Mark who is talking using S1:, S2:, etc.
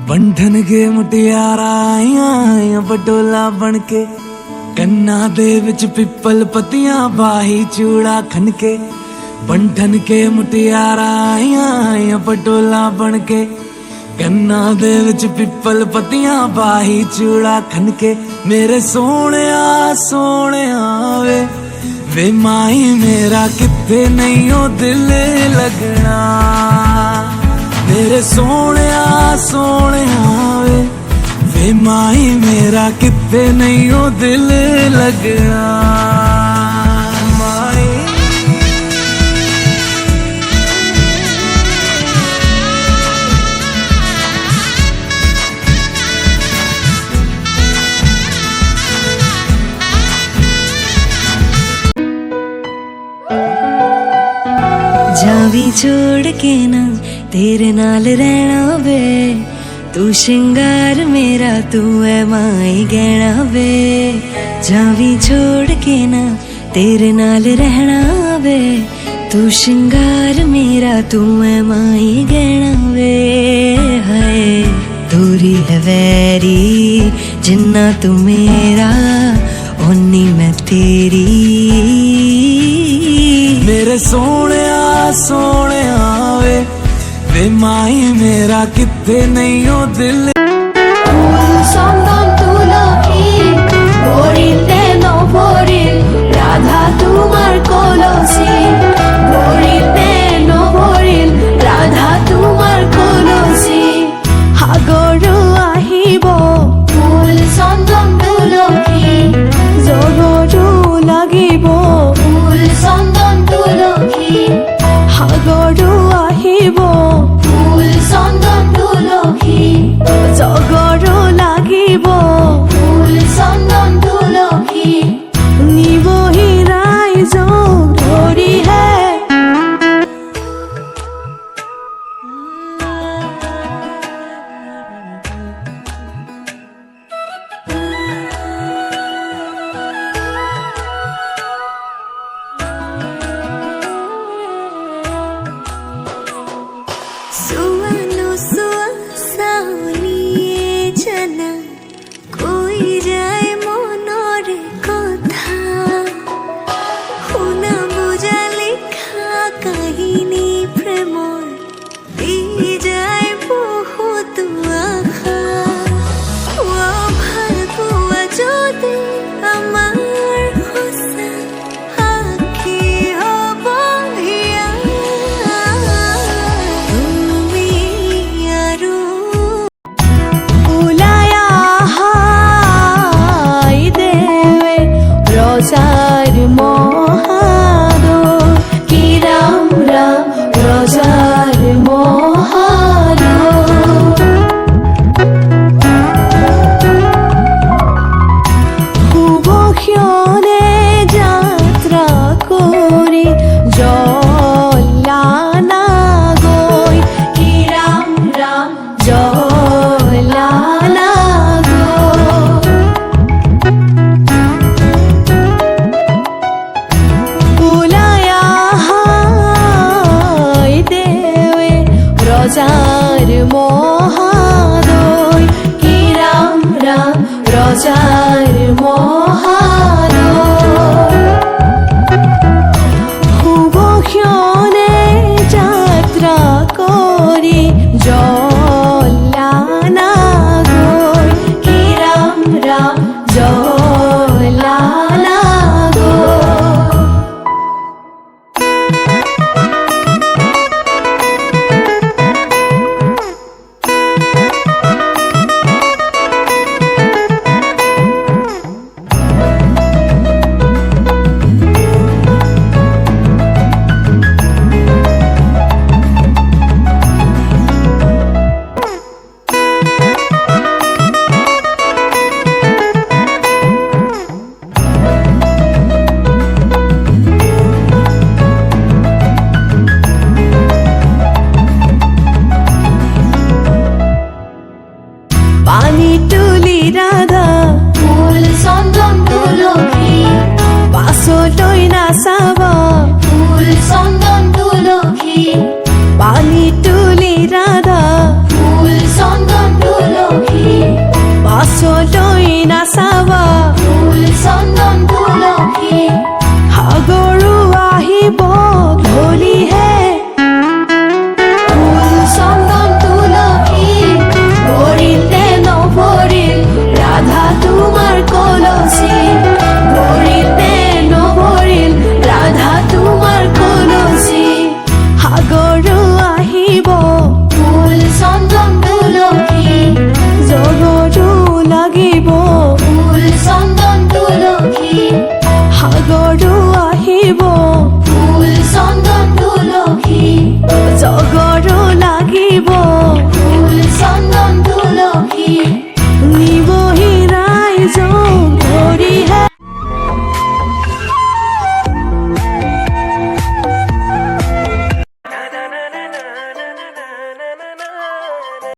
S1: बंधन के मुटियारा आईया बटोला बनके कन्ना दे विच पिपल पतियां बाही चूड़ा खनके बंधन के मुटियारा आईया बटोला बनके कन्ना दे विच पिपल पतियां बाही चूड़ा खनके मेरे सोने वे माई मेरा किथे नहीं ओ दिल लगना मेरे सोने वे माई मेरा किथे नहीं ओ दिल लगना माई
S2: जावी छोड़ के ना तेरे नाल रहना वे तू शिंगार मेरा तू है माई गहना वे जावी छोड़ के ना तेरे नाल रहना वे तू शिंगार मेरा तू है माई गहना वे हाय दूरी है वैरी जिन्ना तू मेरा ओनी मैं तेरी
S1: मेरे सोने वे माई मेरा किथे नहीं ओ दिल
S3: চন্দন তুলসী ভরিল দেন ভরিল রাধা তোমার কলসি ভরিল দেন ভরিল রাধা তোমার কলসি সাগৰ আহিব ফুল চন্দন তুলসী জগৰু লাগিব ফুল চন্দন তুলসী সাগৰো আহিব ফুল চন্দন তুলসী জগৰু লাগিব ফুল চন্দন তুলসী নিবহি ৰাইজক ধৰিহে
S2: सुनो सावलिए जना कोई जाए मनरे कथा শুনা বুঝা লেখা কাহিনী প্রেমৰ দি যায় বহুত আশা ভাল পোৱা যদি আমাৰ সঁচা আখি হ'ব হিয়া তুমি আৰু
S3: ওলাই আহাই দেৱে ৰজাৰ মহাদৰ কি ৰাম ৰাম ৰজাৰ মহাদৰ শুভক্ষণে যাত্ৰা কৰি জলানা গৈ কি ৰাম ৰাম জলানা গৈ ওলাই আহাই দেৱে ৰজাৰ মহাদয় কি ৰাম ৰাম ৰজাৰ মহাদয় শুভক্ষণে যাত্ৰা কৰি জলানা গৈ কি ৰাম ৰাম জলানা গৈ পানি তুলি রাধা ফুল চন্দন তুলসী পাছলৈ নাচাব ফুল চন্দন তুলসী পানি তুলি রাধা